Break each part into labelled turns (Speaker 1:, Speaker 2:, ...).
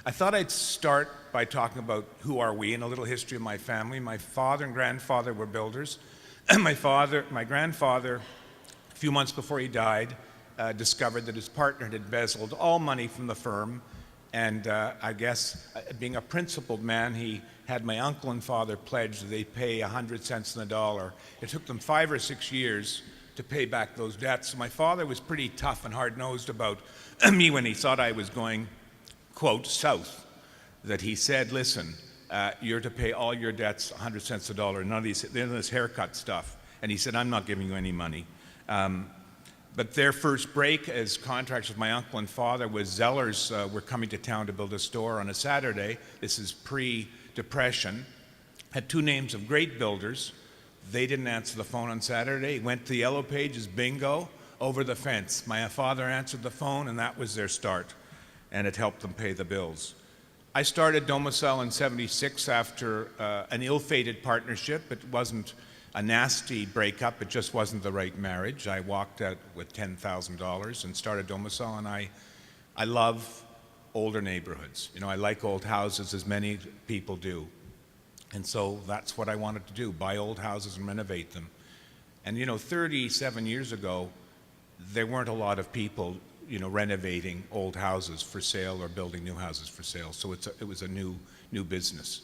Speaker 1: I thought I'd start by talking about who are we and a little history of my family. My father and grandfather were builders. My grandfather, a few months before he died, discovered that his partner had embezzled all money from the firm. And I guess, being a principled man, he had my uncle and father pledge that they'd pay 100 cents on the dollar. It took them 5 or 6 years to pay back those debts. So my father was pretty tough and hard-nosed about me when he thought I was going, quote, south, that he said, listen, you're to pay all your debts 100 cents a dollar, none of this haircut stuff. And he said, I'm not giving you any money. But their first break as contracts with my uncle and father was Zellers were coming to town to build a store on a Saturday. This is pre-Depression. Had two names of great builders. They didn't answer the phone on Saturday. Went to the Yellow Pages, bingo, over the fence. My father answered the phone, and that was their start. And it helped them pay the bills. I started Domicile in '76 after an ill-fated partnership. It wasn't a nasty breakup, it just wasn't the right marriage. I walked out with $10,000 and started Domicile, and I love older neighborhoods. You know, I like old houses, as many people do. And so that's what I wanted to do, buy old houses and renovate them. And you know, 37 years ago, there weren't a lot of people renovating old houses for sale or building new houses for sale. So it was a new business.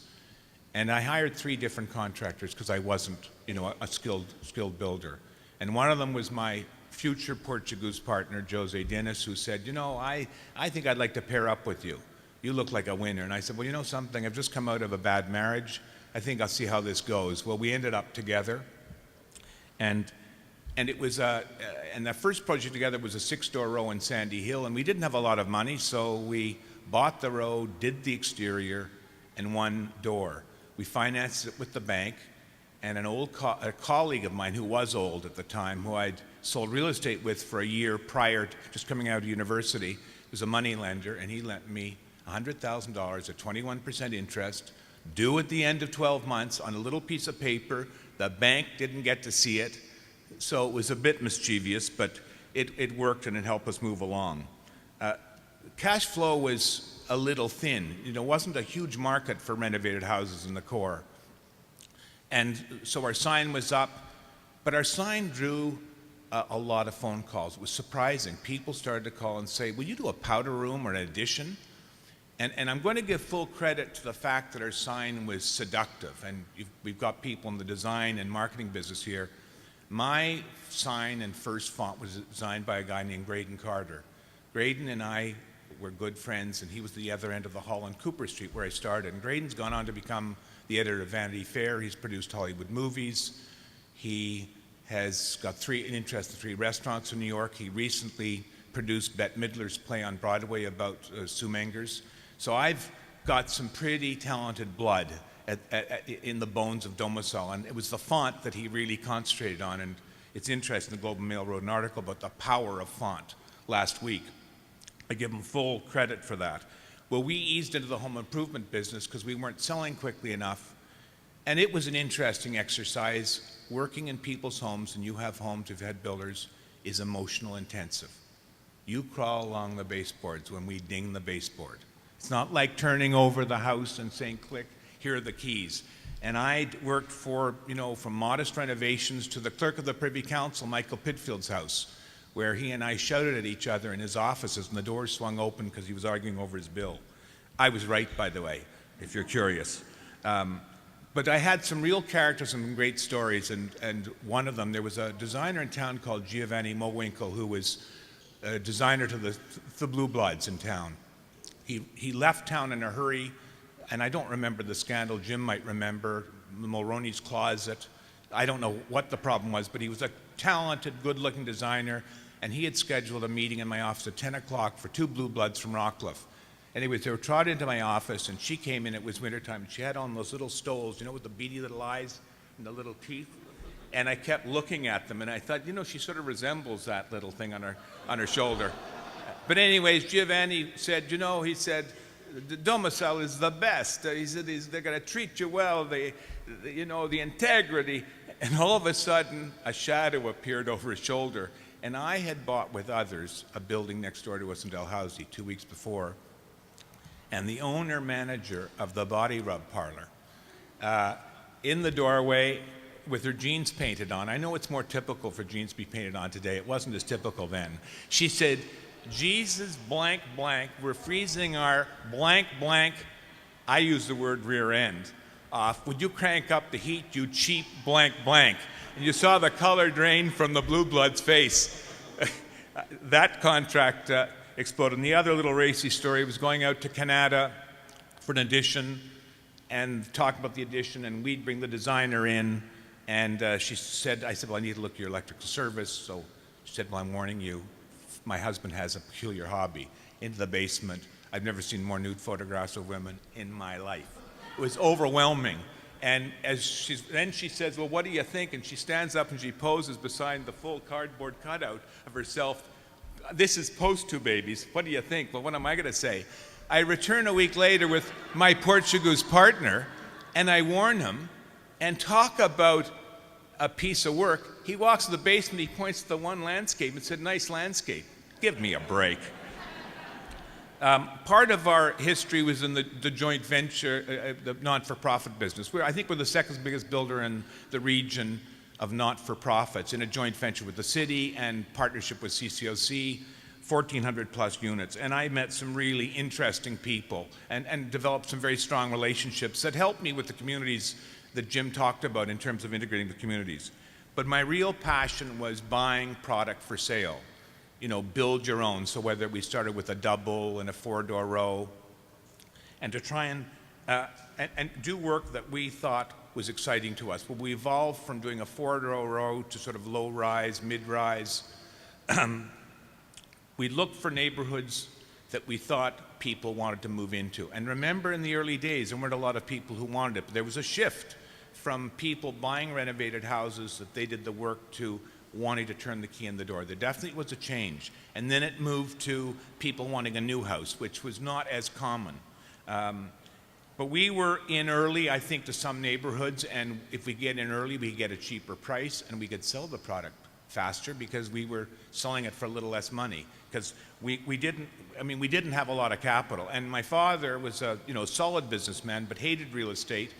Speaker 1: And I hired 3 different contractors because I wasn't, a skilled builder. And one of them was my future Portuguese partner, Jose Dennis, who said, I think I'd like to pair up with you. You look like a winner. And I said, well, you know something? I've just come out of a bad marriage. I think I'll see how this goes. Well, we ended up together. And it was, and the first project together was a 6-door row in Sandy Hill, and we didn't have a lot of money, so we bought the row, did the exterior, and 1 door. We financed it with the bank, and a colleague of mine who was old at the time, who I'd sold real estate with for a year prior to just coming out of university, was a money lender, and he lent me $100,000 at 21% interest, due at the end of 12 months on a little piece of paper. The bank didn't get to see it. So it was a bit mischievous, but it worked and it helped us move along. Cash flow was a little thin. It wasn't a huge market for renovated houses in the core. And so our sign was up, but our sign drew a lot of phone calls. It was surprising. People started to call and say, will you do a powder room or an addition? And I'm going to give full credit to the fact that our sign was seductive. And we've got people in the design and marketing business here. My sign and first font was designed by a guy named Graydon Carter. Graydon and I were good friends, and he was the other end of the hall on Cooper Street where I started. And Graydon's gone on to become the editor of Vanity Fair. He's produced Hollywood movies. He has got an interest in 3 restaurants in New York. He recently produced Bette Midler's play on Broadway about Sue Mengers. So I've got some pretty talented blood in the bones of Domicile, and it was the font that he really concentrated on. And it's interesting, the Globe and Mail wrote an article about the power of font last week. I give him full credit for that. Well, we eased into the home improvement business because we weren't selling quickly enough, and it was an interesting exercise. Working in people's homes, and you have homes, you've had builders, is emotional intensive. You crawl along the baseboards when we ding the baseboard. It's not like turning over the house and saying, click, here are the keys. And I worked for, from modest renovations to the clerk of the Privy Council, Michael Pitfield's house, where he and I shouted at each other in his offices and the doors swung open because he was arguing over his bill. I was right, by the way, if you're curious. But I had some real characters and some great stories, and one of them, there was a designer in town called Giovanni Mowinkle, who was a designer to the Blue Bloods in town. He left town in a hurry, and I don't remember the scandal. Jim might remember Mulroney's Closet. I don't know what the problem was, but he was a talented, good-looking designer, and he had scheduled a meeting in my office at 10 o'clock for 2 Blue Bloods from Rockcliffe. Anyways, they were trotted into my office, and she came in. It was wintertime, and she had on those little stoles, with the beady little eyes and the little teeth. And I kept looking at them, and I thought, she sort of resembles that little thing on her shoulder. But anyways, Giovanni said, he said, the domicile is the best. He said, they're going to treat you well, the integrity. And all of a sudden, a shadow appeared over his shoulder. And I had bought with others a building next door to us in Dalhousie 2 weeks before. And the owner-manager of the Body Rub Parlor, in the doorway with her jeans painted on. I know it's more typical for jeans to be painted on today. It wasn't as typical then. She said, Jesus blank blank, we're freezing our blank blank, I use the word rear end, off. Would you crank up the heat, you cheap blank blank? And you saw the color drain from the blue blood's face. That contract exploded. And the other little racy story was going out to Canada for an audition and talk about the audition, and we'd bring the designer in. And I said, well, I need to look at your electrical service. So she said, well, I'm warning you, my husband has a peculiar hobby. Into the basement. I've never seen more nude photographs of women in my life. It was overwhelming. And then she says, well, what do you think? And she stands up and she poses beside the full cardboard cutout of herself. This is post two babies. What do you think? Well, what am I going to say? I return a week later with my Portuguese partner, and I warn him, and talk about a piece of work. He walks to the basement, he points to the one landscape and said, nice landscape. Give me a break. Part of our history was in the joint venture, the not-for-profit business. I think we're the second biggest builder in the region of not-for-profits, in a joint venture with the city and partnership with CCOC, 1,400 plus units. And I met some really interesting people and developed some very strong relationships that helped me with the communities that Jim talked about in terms of integrating the communities. But my real passion was buying product for sale. Build your own. So whether we started with a double and a 4-door row, and to try and do work that we thought was exciting to us. But we evolved from doing a 4-door row to sort of low-rise, mid-rise. We looked for neighborhoods that we thought people wanted to move into. And remember, in the early days, there weren't a lot of people who wanted it, but there was a shift from people buying renovated houses that they did the work to wanting to turn the key in the door. There definitely was a change. And then it moved to people wanting a new house, which was not as common. But we were in early, I think, to some neighborhoods, and if we get in early, we get a cheaper price, and we could sell the product faster because we were selling it for a little less money. Because we didn't have a lot of capital. And my father was a solid businessman, but hated real estate.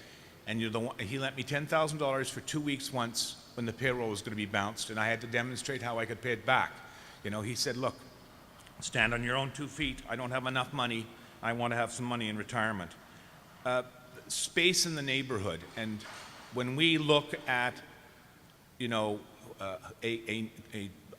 Speaker 1: And he lent me $10,000 for 2 weeks once when the payroll was going to be bounced, and I had to demonstrate how I could pay it back. He said, look, stand on your own 2 feet. I don't have enough money. I want to have some money in retirement. Space in the neighborhood. And when we look at, a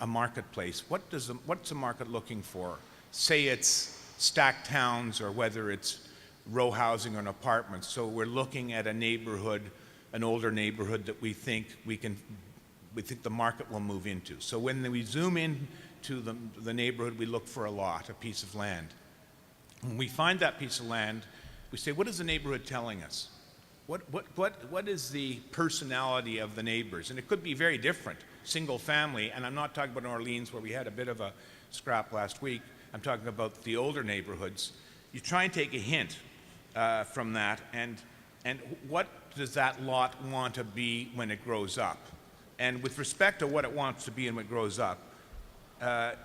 Speaker 1: marketplace, what's a market looking for? Say it's stacked towns or whether it's row housing or an apartment. So we're looking at a neighborhood, an older neighborhood that we think the market will move into. So when we zoom in to the neighborhood, we look for a lot, a piece of land. When we find that piece of land, we say, what is the neighborhood telling us? What is the personality of the neighbors? And it could be very different, single family, and I'm not talking about Orleans where we had a bit of a scrap last week. I'm talking about the older neighborhoods. You try and take a hint from that, and what does that lot want to be when it grows up? And with respect to what it wants to be and when it grows up, there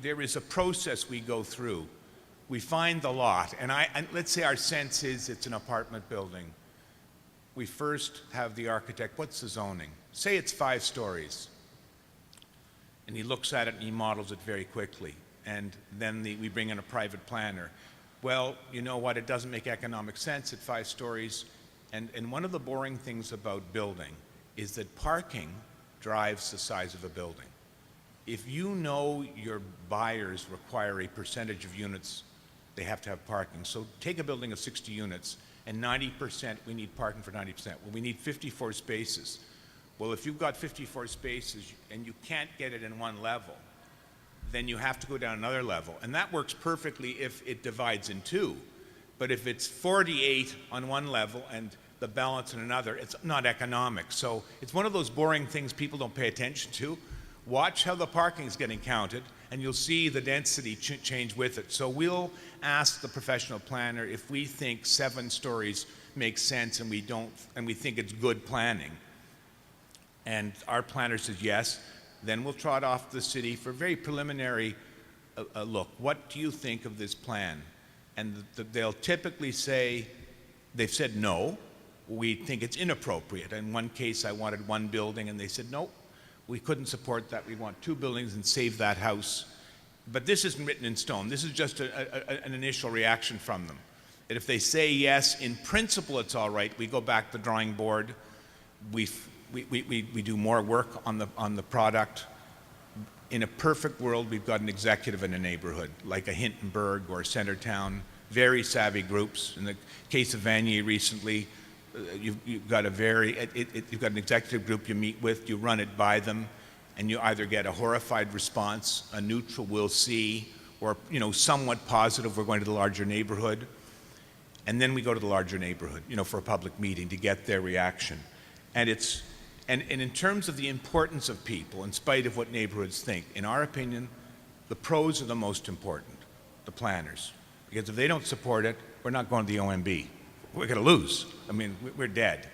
Speaker 1: is a process we go through. We find the lot, and let's say our sense is it's an apartment building. We first have the architect, what's the zoning? Say it's 5 stories. And he looks at it and he models it very quickly. And then we bring in a private planner. Well, you know what, it doesn't make economic sense at 5 stories. And one of the boring things about building is that parking drives the size of a building. If you know your buyers require a percentage of units, they have to have parking. So take a building of 60 units, and 90%, we need parking for 90%. Well, we need 54 spaces. Well, if you've got 54 spaces and you can't get it in one level, then you have to go down another level. And that works perfectly if it divides in two. But if it's 48 on one level and the balance in another, it's not economic. So it's one of those boring things people don't pay attention to. Watch how the parking is getting counted, and you'll see the density change with it. So we'll ask the professional planner if we think 7 stories makes sense and we think it's good planning. And our planner says yes, then we'll trot off to the city for a very preliminary look. What do you think of this plan? And they'll typically say, they've said no, we think it's inappropriate. In one case, I wanted 1 building, and they said, no, we couldn't support that. We want 2 buildings and save that house. But this isn't written in stone. This is just an initial reaction from them. And if they say yes, in principle it's all right, we go back to the drawing board. We do more work on the product. In a perfect world, we've got an executive in a neighborhood, like a Hintonburg or Centertown, very savvy groups. In the case of Vanier recently, you've got an executive group you meet with, you run it by them, and you either get a horrified response, a neutral we'll see, or somewhat positive, we're going to the larger neighborhood. And then we go to the larger neighborhood, for a public meeting to get their reaction. And in terms of the importance of people, in spite of what neighborhoods think, in our opinion, the pros are the most important, the planners. Because if they don't support it, we're not going to the OMB. We're going to lose. I mean, we're dead.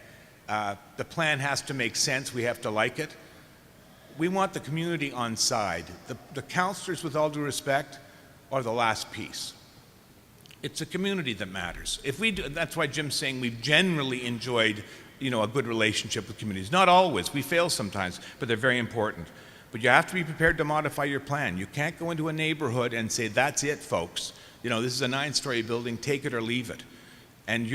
Speaker 1: The plan has to make sense. We have to like it. We want the community on side. The councillors, with all due respect, are the last piece. It's the community that matters. That's why Jim's saying we've generally enjoyed a good relationship with communities. Not always. We fail sometimes, but they're very important. But you have to be prepared to modify your plan. You can't go into a neighborhood and say, that's it, folks. This is a 9-story building, take it or leave it. And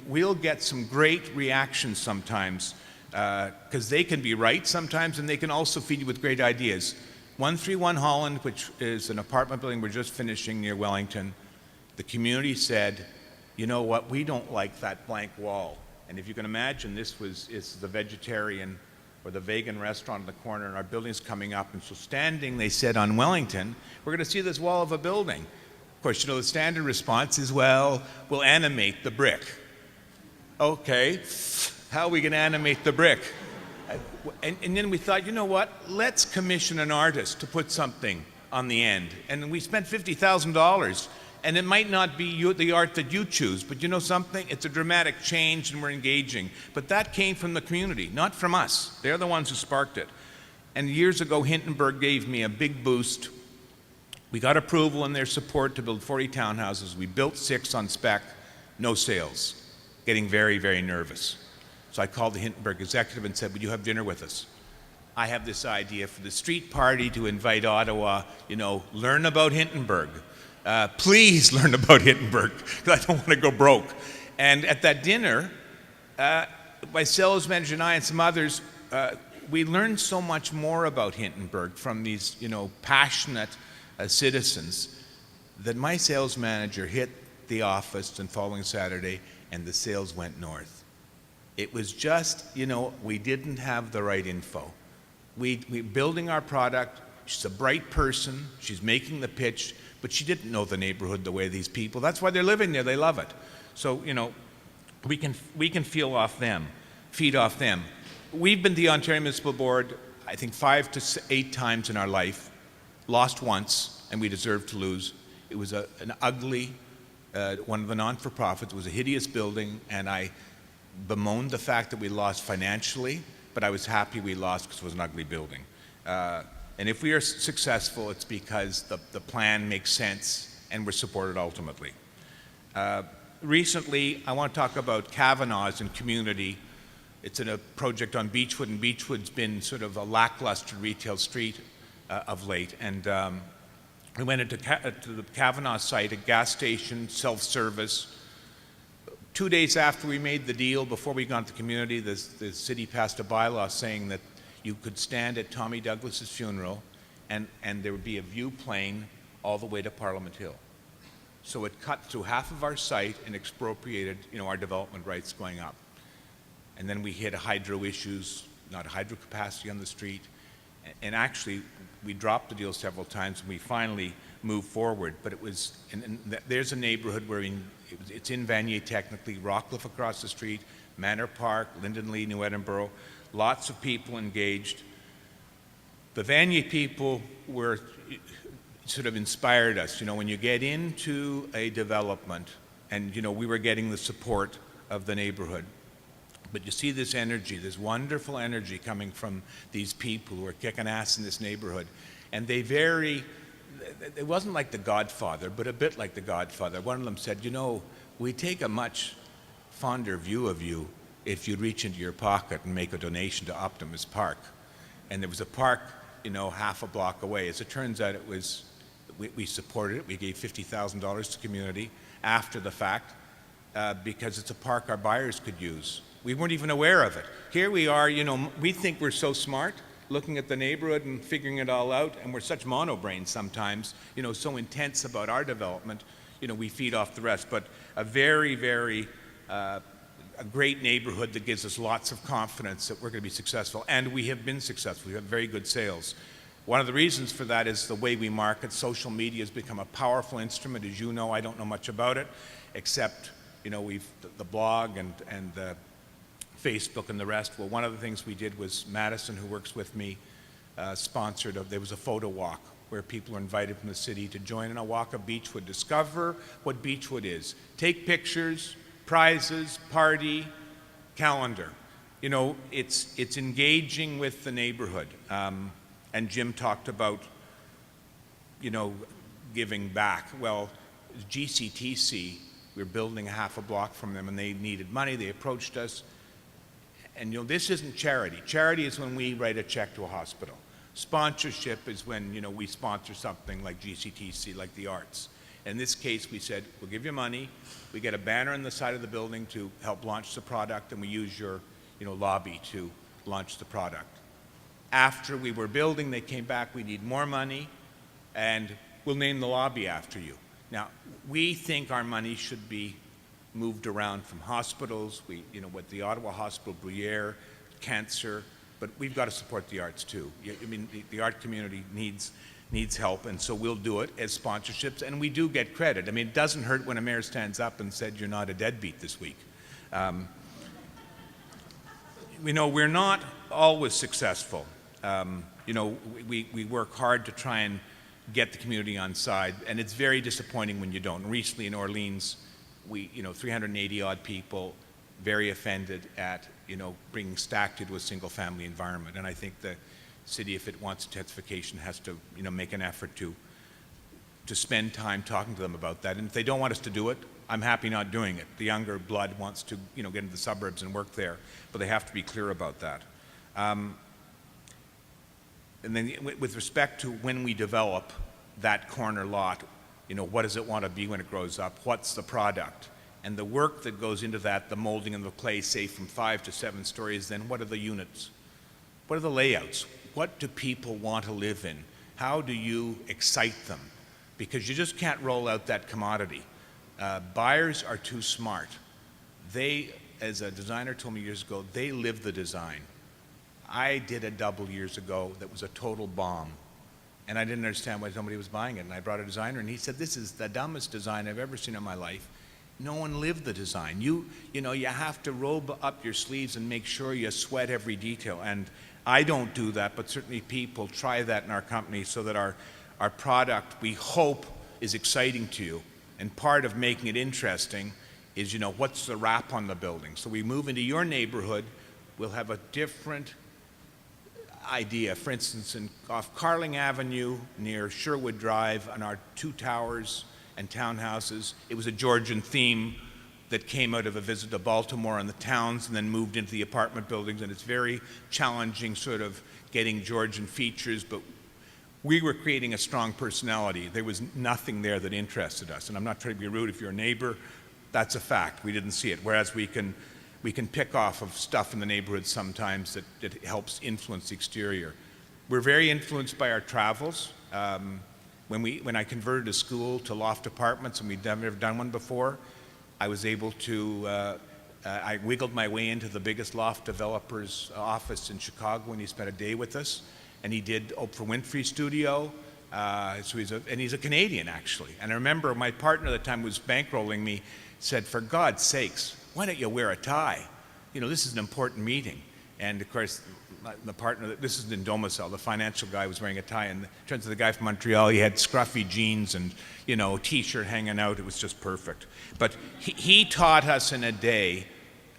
Speaker 1: we'll get some great reactions sometimes, because they can be right sometimes, and they can also feed you with great ideas. 131 Holland, which is an apartment building we're just finishing near Wellington, the community said, you know what, we don't like that blank wall. And if you can imagine, it's the vegetarian or the vegan restaurant in the corner, and our building's coming up. And so they said on Wellington, we're going to see this wall of a building. Of course, the standard response is, well, we'll animate the brick. Okay, how are we going to animate the brick? And then we thought, you know what, let's commission an artist to put something on the end. And we spent $50,000. And it might not be the art that you choose, but you know something? It's a dramatic change and we're engaging. But that came from the community, not from us. They're the ones who sparked it. And years ago, Hintonburg gave me a big boost. We got approval and their support to build 40 townhouses. We built 6 on spec, no sales. Getting very, very nervous. So I called the Hintonburg executive and said, would you have dinner with us? I have this idea for the street party to invite Ottawa, learn about Hintonburg. Please learn about Hintonburg, because I don't want to go broke. And at that dinner, my sales manager and I and some others, we learned so much more about Hintonburg from these, passionate citizens, that my sales manager hit the office the following Saturday, and the sales went north. It was just, we didn't have the right info. We building our product. She's a bright person. She's making the pitch. But she didn't know the neighborhood the way these people. That's why they're living there. They love it. So, we can feed off them. We've been to the Ontario Municipal Board, I think 5 to 8 times in our life. Lost once, and we deserved to lose. It was an ugly, one of the non-for-profits. It was a hideous building, and I bemoaned the fact that we lost financially, but I was happy we lost because it was an ugly building. And if we are successful, it's because the plan makes sense and we're supported ultimately. Recently, I want to talk about Kavanaugh's and community. It's in a project on Beechwood, and Beechwood's been sort of a lackluster retail street of late. And we went into the Kavanaugh site, a gas station, self-service. 2 days after we made the deal, before we got to the community, the city passed a bylaw saying that you could stand at Tommy Douglas's funeral and there would be a view plane all the way to Parliament Hill. So it cut through half of our site and expropriated, our development rights going up. And then we hit hydro issues, not hydro capacity on the street. And actually, we dropped the deal several times, and we finally moved forward. But it was, there's a neighborhood where it's in Vanier technically, Rockcliffe across the street, Manor Park, Lindenlea, New Edinburgh, lots of people engaged. The Vanier people were sort of inspired us. When you get into a development, and we were getting the support of the neighborhood, but you see this energy, this wonderful energy coming from these people who are kicking ass in this neighborhood, and it wasn't like The Godfather, but a bit like The Godfather. One of them said, we take a much fonder view of you if you'd reach into your pocket and make a donation to Optimus Park. And there was a park, half a block away. As it turns out, we supported it. We gave $50,000 to the community after the fact because it's a park our buyers could use. We weren't even aware of it. Here we are, we think we're so smart, looking at the neighborhood and figuring it all out, and we're such mono-brains sometimes, so intense about our development, we feed off the rest. But a very, very, a great neighborhood that gives us lots of confidence that we're going to be successful, and we have been successful. We have very good sales. One of the reasons for that is the way we market. Social media has become a powerful instrument. As you know, I don't know much about it, except, the blog and the Facebook and the rest. Well, one of the things we did was Madison, who works with me, sponsored, there was a photo walk where people are invited from the city to join in a walk of Beechwood, discover what Beechwood is. Take pictures, prizes, party, calendar. It's engaging with the neighborhood. And Jim talked about, giving back. Well, GCTC, we were building a half a block from them, and they needed money. They approached us. And this isn't charity. Charity is when we write a check to a hospital. Sponsorship is when, we sponsor something like GCTC, like the arts. In this case, we said, we'll give you money. We get a banner on the side of the building to help launch the product, and we use your, lobby to launch the product. After we were building, they came back, we need more money, and we'll name the lobby after you. Now, we think our money should be moved around from hospitals, with the Ottawa Hospital, Bruyere, cancer, but we've got to support the arts too. The art community needs help, and so we'll do it as sponsorships, and we do get credit. It doesn't hurt when a mayor stands up and said, you're not a deadbeat this week. We're not always successful. We work hard to try and get the community on side, and it's very disappointing when you don't. Recently in Orleans, 380 odd people very offended at, bringing Stack into a single family environment. And I think the city, if it wants intensification, has to, make an effort to spend time talking to them about that. And if they don't want us to do it, I'm happy not doing it. The younger blood wants to, get into the suburbs and work there, but they have to be clear about that. And then with respect to when we develop that corner lot, what does it want to be when it grows up? What's the product? And the work that goes into that, the molding and the clay, say from 5 to 7 stories, then what are the units? What are the layouts? What do people want to live in? How do you excite them? Because you just can't roll out that commodity. Buyers are too smart. They, as a designer told me years ago, they live the design. I did a double years ago that was a total bomb. And I didn't understand why somebody was buying it. And I brought a designer, and he said, this is the dumbest design I've ever seen in my life. No one lived the design. You have to roll up your sleeves and make sure you sweat every detail. And I don't do that, but certainly people try that in our company so that our product, we hope, is exciting to you. And part of making it interesting is, what's the wrap on the building? So we move into your neighborhood, we'll have a different idea. For instance, off Carling Avenue near Sherwood Drive on our 2 towers and townhouses, it was a Georgian theme that came out of a visit to Baltimore and the towns and then moved into the apartment buildings, and it's very challenging sort of getting Georgian features, but we were creating a strong personality. There was nothing there that interested us, and I'm not trying to be rude. If you're a neighbor, that's a fact. We didn't see it, whereas we can pick off of stuff in the neighborhood sometimes that helps influence the exterior. We're very influenced by our travels. When I converted a school to loft apartments, and we'd never done one before, I was able to, I wiggled my way into the biggest loft developer's office in Chicago, and he spent a day with us. and he did Oprah Winfrey Studio. And he's a Canadian, actually. And I remember my partner at the time who was bankrolling me said, for God's sakes, why don't you wear a tie? You know, this is an important meeting. And of course, the partner, this is in Domicile, the financial guy was wearing a tie, and it turns out the guy from Montreal, he had scruffy jeans and, you know, t-shirt hanging out. It was just perfect. But he taught us in a day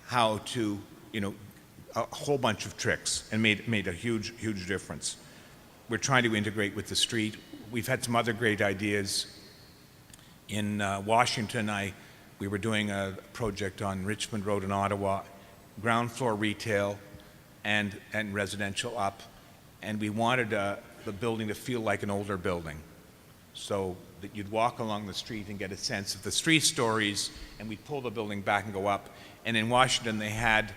Speaker 1: how to, you know, a whole bunch of tricks, and made a huge, huge difference. We're trying to integrate with the street. We've had some other great ideas. In Washington, we were doing a project on Richmond Road in Ottawa, ground floor retail and residential up, and we wanted the building to feel like an older building, so that you'd walk along the street and get a sense of the 3 stories, and we'd pull the building back and go up. And in Washington, they had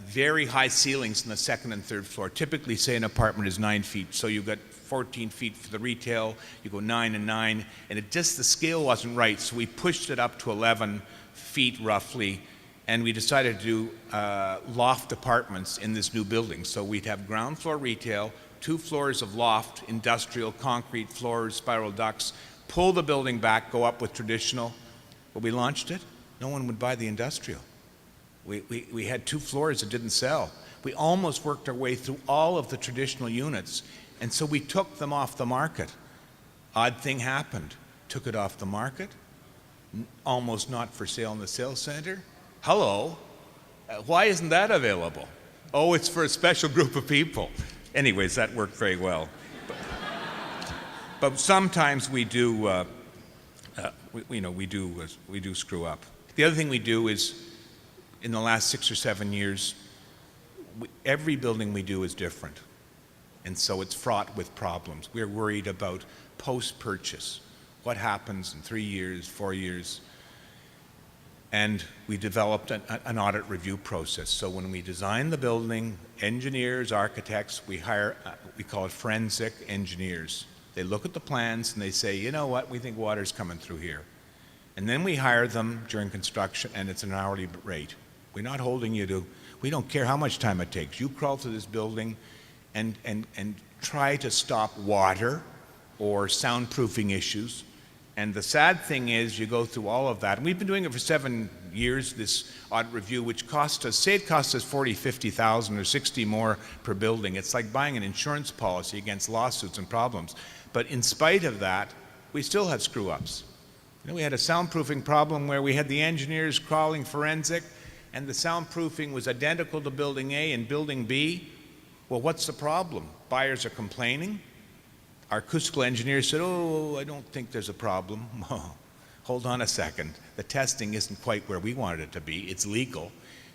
Speaker 1: very high ceilings in the 2nd and 3rd floor. Typically, say an apartment is 9 feet, so you've got 14 feet for the retail, you go 9 and 9, and the scale wasn't right, so we pushed it up to 11 feet roughly, and we decided to do loft apartments in this new building. So we'd have ground floor retail, 2 floors of loft, industrial, concrete floors, spiral ducts, pull the building back, go up with traditional. When we launched it, no one would buy the industrial. We had 2 floors that didn't sell. We almost worked our way through all of the traditional units, and so we took them off the market. Odd thing happened. Took it off the market, almost not for sale in the sales center. Hello, why isn't that available? Oh, it's for a special group of people. Anyways, that worked very well. But sometimes we do, we do screw up. The other thing we do is, in the last 6 or 7 years, every building we do is different. And so it's fraught with problems. We're worried about post-purchase. What happens in 3 years, 4 years? And we developed an audit review process. So when we design the building, engineers, architects, we hire, we call it forensic engineers. They look at the plans and they say, you know what, we think water's coming through here. And then we hire them during construction, and it's an hourly rate. We're not holding you to, we don't care how much time it takes. You crawl through this building and try to stop water or soundproofing issues. And the sad thing is, you go through all of that. And we've been doing it for 7 years, this audit review, which cost us, say it costs us 40, 50,000 or 60 more per building. It's like buying an insurance policy against lawsuits and problems. But in spite of that, we still have screw-ups. You know, we had a soundproofing problem where we had the engineers crawling forensic, and the soundproofing was identical to building A and building B. Well, what's the problem? Buyers are complaining. Our acoustical engineer said, oh, I don't think there's a problem. Hold on a second. The testing isn't quite where we wanted it to be. It's legal.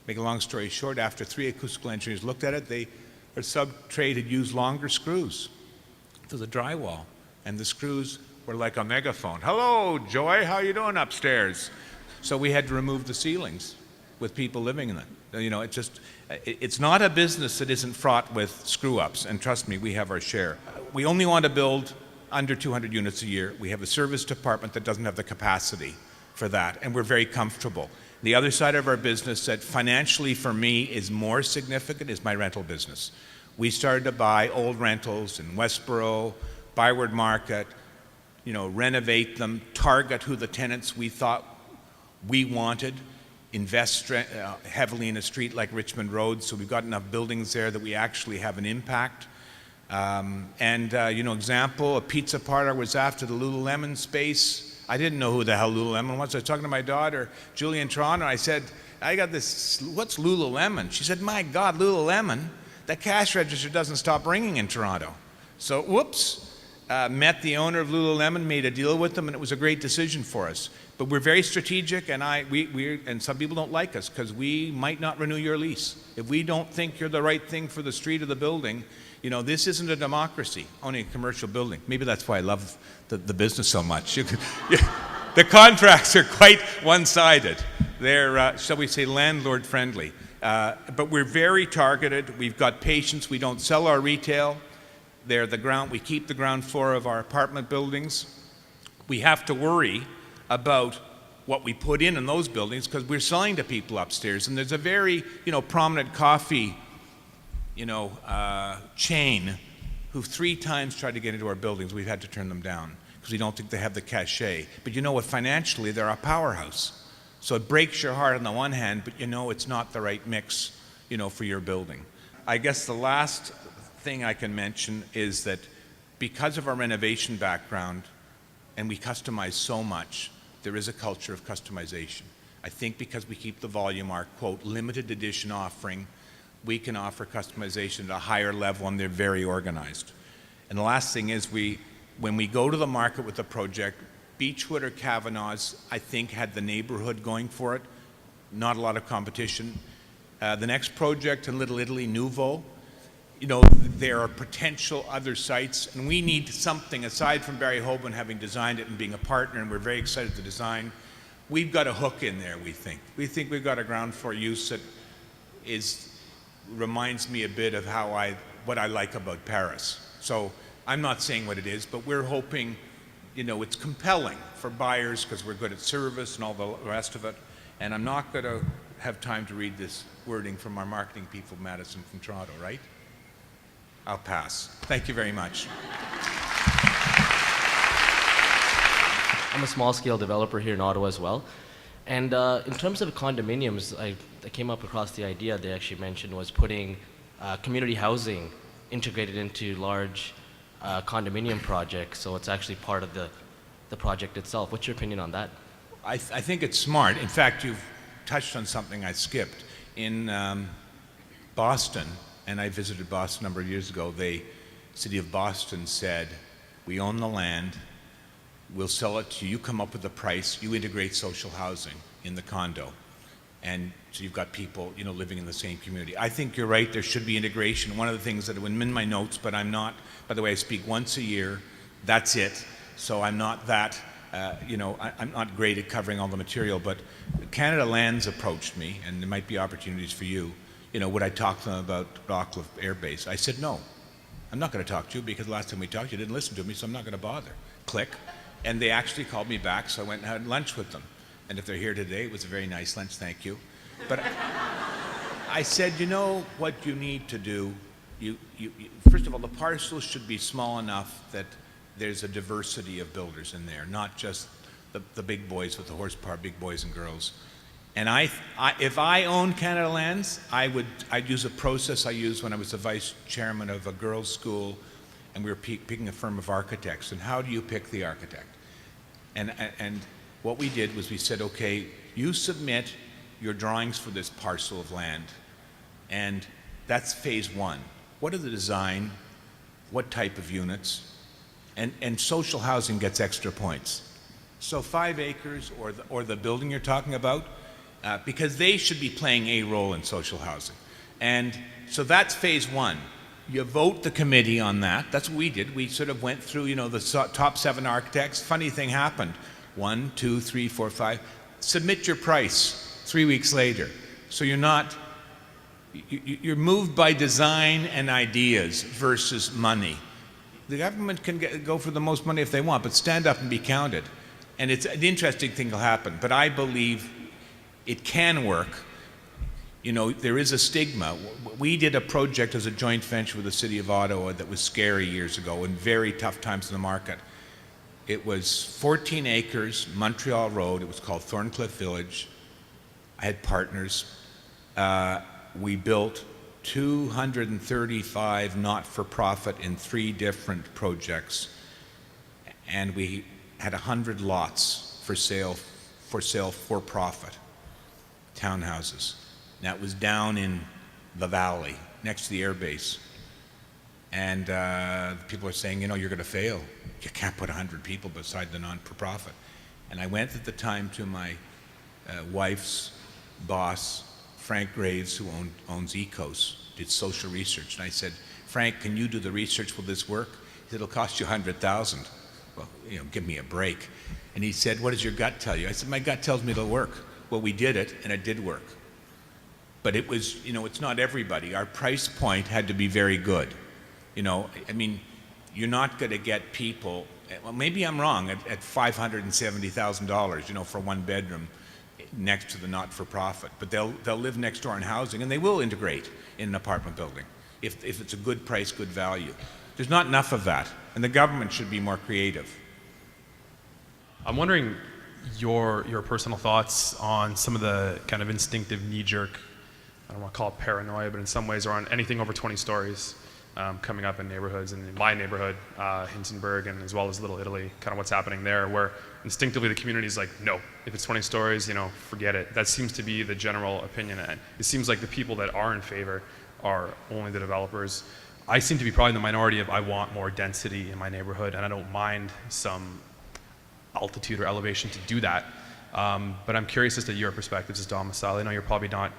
Speaker 1: Make a long story short, after 3 acoustical engineers looked at it, our sub-trade had used longer screws for the drywall. And the screws were like a megaphone. Hello, Joy, how you doing upstairs? So we had to remove the ceilings with people living in it. You know, it's not a business that isn't fraught with screw-ups, and trust me, we have our share. We only want to build under 200 units a year. We have a service department that doesn't have the capacity for that, and we're very comfortable. The other side of our business that financially for me is more significant is my rental business. We started to buy old rentals in Westboro, Byward Market, you know, renovate them, target who the tenants we thought we wanted, invest heavily in a street like Richmond Road, so we've got enough buildings there that we actually have an impact. You know, example, a pizza parlor was after the Lululemon space. I didn't know who the hell Lululemon was. I was talking to my daughter, Julie in Toronto. I said, I got this, what's Lululemon? She said, my God, Lululemon, the cash register doesn't stop ringing in Toronto. So, whoops. Met the owner of Lululemon, made a deal with them, and it was a great decision for us. But we're very strategic, and and some people don't like us because we might not renew your lease. If we don't think you're the right thing for the street or the building, you know, this isn't a democracy, only a commercial building. Maybe that's why I love the business so much. The contracts are quite one-sided. They're, shall we say, landlord-friendly. But we're very targeted. We've got patience. We don't sell our retail. They're the ground, we keep the ground floor of our apartment buildings. We have to worry about what we put in those buildings because we're selling to people upstairs. And there's a very, you know, prominent coffee, chain who 3 times tried to get into our buildings. We've had to turn them down because we don't think they have the cachet. But you know what? Financially, they're a powerhouse. So it breaks your heart on the one hand, but it's not the right mix, for your building. I guess the last thing I can mention is that because of our renovation background, and we customize so much, there is a culture of customization. I think because we keep the volume, our quote, limited edition offering, we can offer customization at a higher level, and they're very organized. And the last thing is when we go to the market with a project, Beechwood or Kavanaugh's, I think, had the neighborhood going for it, not a lot of competition. The next project in Little Italy, Nouveau, there are potential other sites, and we need something aside from Barry Hoban having designed it and being a partner, and we're very excited to design. We've got a hook in there, we think. We think we've got a ground floor use that reminds me a bit of what I like about Paris. So I'm not saying what it is, but we're hoping, it's compelling for buyers because we're good at service and all the rest of it. And I'm not going to have time to read this wording from our marketing people, Madison from Toronto, right? I'll pass. Thank you very much.
Speaker 2: I'm a small-scale developer here in Ottawa as well. And in terms of condominiums, I came up across the idea they actually mentioned was putting community housing integrated into large condominium projects, so it's actually part of the project itself. What's your opinion on that?
Speaker 1: I think it's smart. In fact, you've touched on something I skipped. In Boston, and I visited Boston a number of years ago, the city of Boston said, we own the land, we'll sell it to you, you come up with a price, you integrate social housing in the condo. And so you've got people, living in the same community. I think you're right, there should be integration. One of the things that I'm in my notes, but I'm not, by the way, I speak once a year, that's it. So I'm not that, I'm not great at covering all the material, but Canada Lands approached me, and there might be opportunities for you. Would I talk to them about Rockcliffe Air Base? I said, no, I'm not going to talk to you because the last time we talked, you didn't listen to me, so I'm not going to bother. Click. And they actually called me back, so I went and had lunch with them. And if they're here today, it was a very nice lunch, thank you. But I said, what you need to do, first of all, the parcels should be small enough that there's a diversity of builders in there, not just the big boys with the horsepower, big boys and girls. And if I owned Canada Lands, I'd use a process I used when I was the vice chairman of a girls' school, and we were picking a firm of architects. And how do you pick the architect? And what we did was we said, okay, you submit your drawings for this parcel of land, and that's phase 1. What are the design? What type of units? And social housing gets extra points. So 5 acres or the building you're talking about, because they should be playing a role in social housing. And so that's phase 1. You vote the committee on that. That's what we did. We sort of went through, the top 7 architects. Funny thing happened. 1, 2, 3, 4, 5. Submit your price 3 weeks later. So you're moved by design and ideas versus money. The government can go for the most money if they want, but stand up and be counted. And it's an interesting thing will happen. But I believe it can work. There is a stigma. We did a project as a joint venture with the city of Ottawa that was scary years ago and very tough times in the market. It was 14 acres, Montreal Road. It was called Thorncliffe Village. I had partners. We built 235 not-for-profit in 3 different projects, and we had 100 lots for sale for profit, townhouses. That was down in the valley, next to the air base. And people are saying, you're going to fail. You can't put 100 people beside the non-for-profit. And I went at the time to my wife's boss, Frank Graves, who owns Ecos, did social research. And I said, Frank, can you do the research? Will this work? He said, it'll cost you $100,000. Well, give me a break. And he said, what does your gut tell you? I said, my gut tells me it'll work. Well, we did it, and it did work. But it was, it's not everybody. Our price point had to be very good. You're not going to get people, well, maybe I'm wrong, at $570,000, for 1 bedroom next to the not-for-profit. But they'll live next door in housing, and they will integrate in an apartment building. if it's a good price, good value. There's not enough of that, and the government should be more creative.
Speaker 3: I'm wondering your personal thoughts on some of the kind of instinctive knee-jerk, I don't want to call it paranoia, but in some ways around anything over 20 stories coming up in neighborhoods, and in my neighborhood, Hintonburg, and as well as Little Italy, kind of what's happening there, where instinctively the community is like, no, if it's 20 stories, you know, forget it. That seems to be the general opinion, and it seems like the people that are in favor are only the developers. I seem to be probably in the minority of I want more density in my neighborhood, and I don't mind some altitude or elevation to do that. But I'm curious as to your perspectives as domicile. I know you're probably not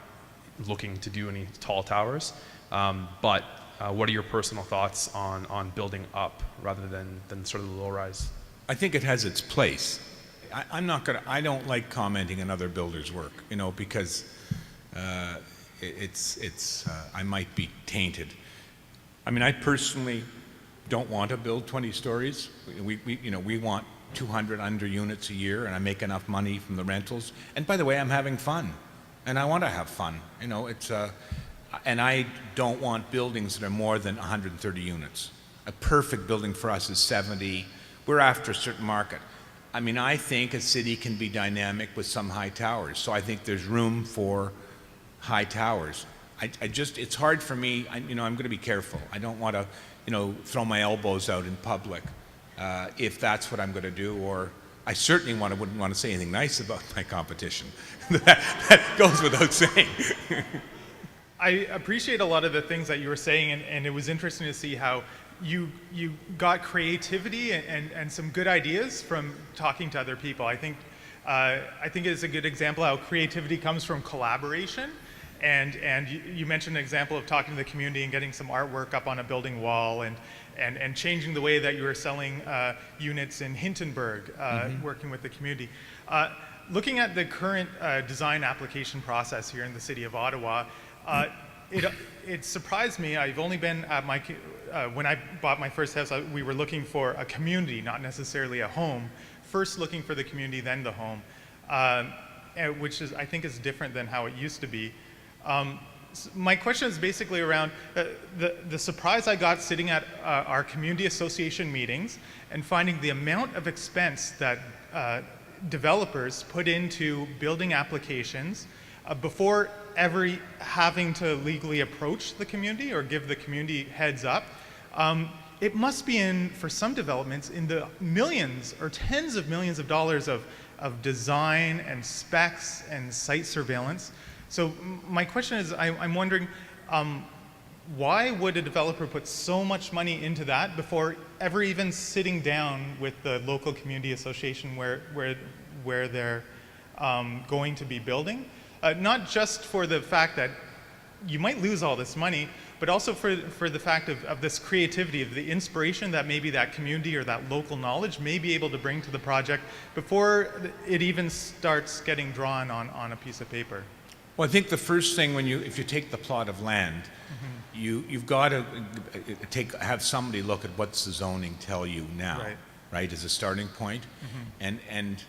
Speaker 3: looking to do any tall towers, but what are your personal thoughts on building up rather than sort of the low rise?
Speaker 1: I think it has its place. I don't like commenting on other builders' work, you know, because I might be tainted. I mean, I personally don't want to build 20 stories. We want 200 under units a year, and I make enough money from the rentals. And by the way, I'm having fun, and I want to have fun. You know, and I don't want buildings that are more than 130 units. A perfect building for us is 70. We're after a certain market. I mean, I think a city can be dynamic with some high towers. So I think there's room for high towers. It's hard for me. I'm going to be careful. I don't want to, throw my elbows out in public if that's what I'm going to do. Or I certainly wouldn't want to say anything nice about my competition. that goes without saying.
Speaker 4: I appreciate a lot of the things that you were saying, and it was interesting to see how you got creativity and some good ideas from talking to other people. I think it's a good example how creativity comes from collaboration. And you mentioned an example of talking to the community and getting some artwork up on a building wall and changing the way that you were selling units in Hintonburg, working with the community. Looking at the current design application process here in the city of Ottawa, it surprised me. I've only been at when I bought my first house, we were looking for a community, not necessarily a home. First looking for the community, then the home, which I think is different than how it used to be. My question is basically around the surprise I got sitting at our community association meetings and finding the amount of expense that developers put into building applications before ever having to legally approach the community or give the community heads up. It must be for some developments, in the millions or tens of millions of dollars of design and specs and site surveillance. So my question is, I'm wondering, why would a developer put so much money into that before ever even sitting down with the local community association where they're going to be building? Not just for the fact that you might lose all this money, but also for the fact of this creativity, of the inspiration that maybe that community or that local knowledge may be able to bring to the project before it even starts getting drawn on a piece of paper.
Speaker 1: Well, I think the first thing if you take the plot of land, you've got to have somebody look at what's the zoning tell you now, right, as a starting point, and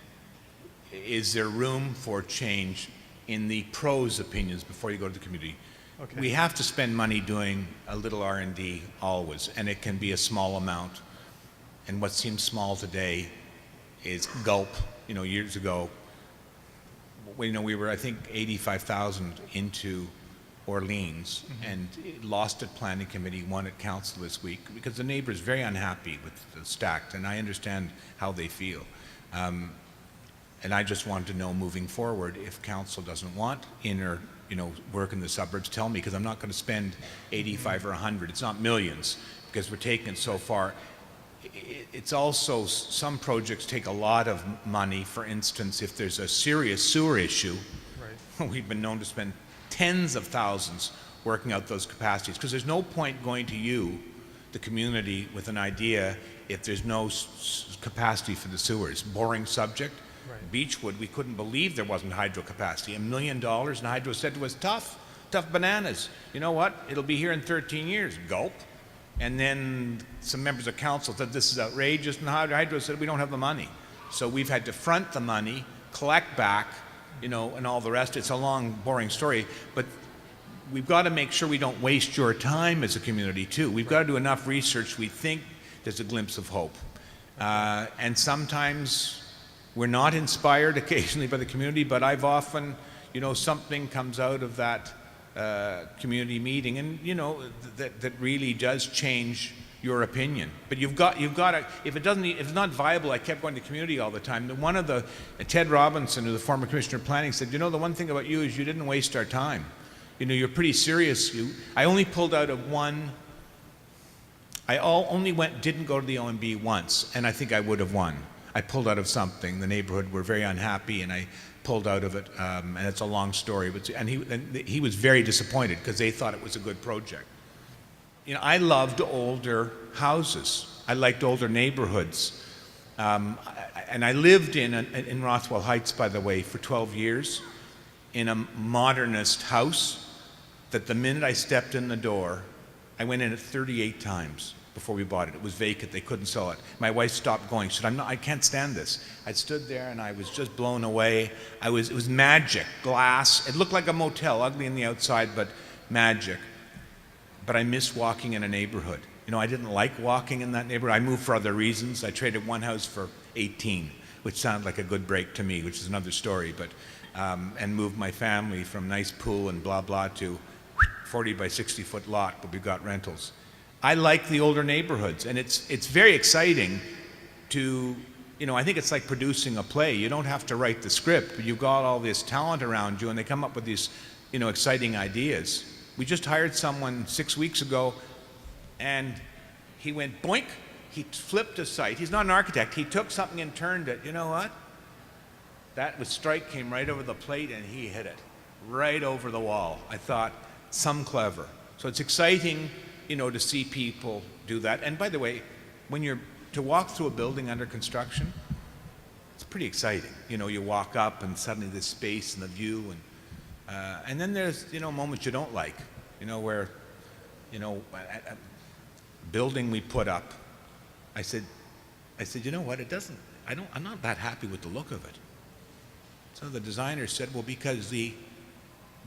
Speaker 1: is there room for change in the pros opinions before you go to the community. Okay. We have to spend money doing a little R&D always, and it can be a small amount. And what seems small today is gulp. Years ago, we were, I think, 85,000 into Orleans, and lost at planning committee, won at council this week because the neighbor's very unhappy with the stacked, and I understand how they feel. And I just wanted to know moving forward, if council doesn't want inner, work in the suburbs, tell me, because I'm not going to spend 85 or 100. It's not millions, because we're taking it so far. It's also, some projects take a lot of money. For instance, if there's a serious sewer issue, we've been known to spend tens of thousands working out those capacities, because there's no point going to you, the community, with an idea if there's no capacity for the sewers. Boring subject. Beechwood, we couldn't believe there wasn't hydro capacity. $1 million, and hydro said to us, tough bananas. You know what? It'll be here in 13 years. Gulp. And then some members of council said this is outrageous, and hydro said we don't have the money. So we've had to front the money, collect back, and all the rest. It's a long, boring story, but we've got to make sure we don't waste your time as a community too. We've got to do enough research we think there's a glimpse of hope. And sometimes we're not inspired occasionally by the community, but I've often, something comes out of that community meeting, and that really does change your opinion. But you've got to, if it's not viable. I kept going to community all the time. One of the Ted Robinson, who's the former commissioner of planning, said, the one thing about you is you didn't waste our time. You're pretty serious. I only pulled out of one. Didn't go to the OMB once, and I think I would have won. I pulled out of something. The neighborhood were very unhappy, and I pulled out of it. And it's a long story, but he was very disappointed because they thought it was a good project. I loved older houses. I liked older neighborhoods, and I lived in Rothwell Heights, by the way, for 12 years, in a modernist house. That the minute I stepped in the door, I went in it 38 times before we bought it. It was vacant. They couldn't sell it. My wife stopped going. She said, I can't stand this. I stood there and I was just blown away. It was magic. Glass. It looked like a motel, ugly on the outside, but magic. But I miss walking in a neighborhood. I didn't like walking in that neighborhood. I moved for other reasons. I traded one house for 18, which sounded like a good break to me, which is another story. But and moved my family from nice pool and blah, blah to 40 by 60 foot lot, but we've got rentals. I like the older neighborhoods, and it's very exciting to, I think it's like producing a play. You don't have to write the script, but you've got all this talent around you, and they come up with these, exciting ideas. We just hired someone 6 weeks ago, and he went boink, he flipped a site. He's not an architect. He took something and turned it. You know what? That strike came right over the plate, and he hit it right over the wall. I thought, some clever. So it's exciting, to see people do that. And by the way, to walk through a building under construction, it's pretty exciting. You walk up and suddenly there's space and the view, and then there's, moments you don't like, where, a building we put up, I said, you know what, I'm not that happy with the look of it. So the designer said, well, because the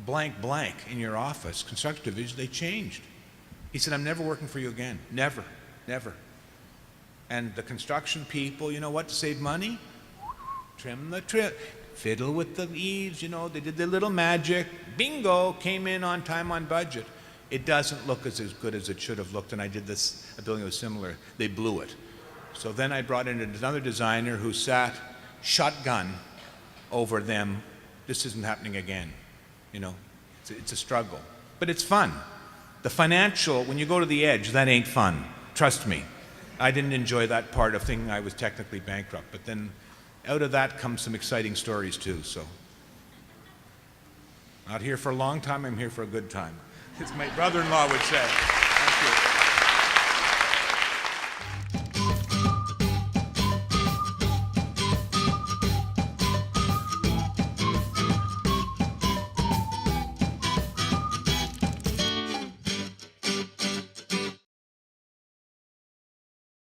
Speaker 1: blank blank in your office, construction division, they changed. He said, I'm never working for you again. Never, never. And the construction people, you know what, to save money? Trim the trim, fiddle with the eaves, they did their little magic. Bingo, came in on time, on budget. It doesn't look as good as it should have looked, and I did a building that was similar. They blew it. So then I brought in another designer who sat shotgun over them. This isn't happening again. It's a struggle, but it's fun. The financial, when you go to the edge, that ain't fun. Trust me. I didn't enjoy that part of thinking I was technically bankrupt, but then out of that comes some exciting stories too, so. Not here for a long time, I'm here for a good time, as my brother-in-law would say. Thank you.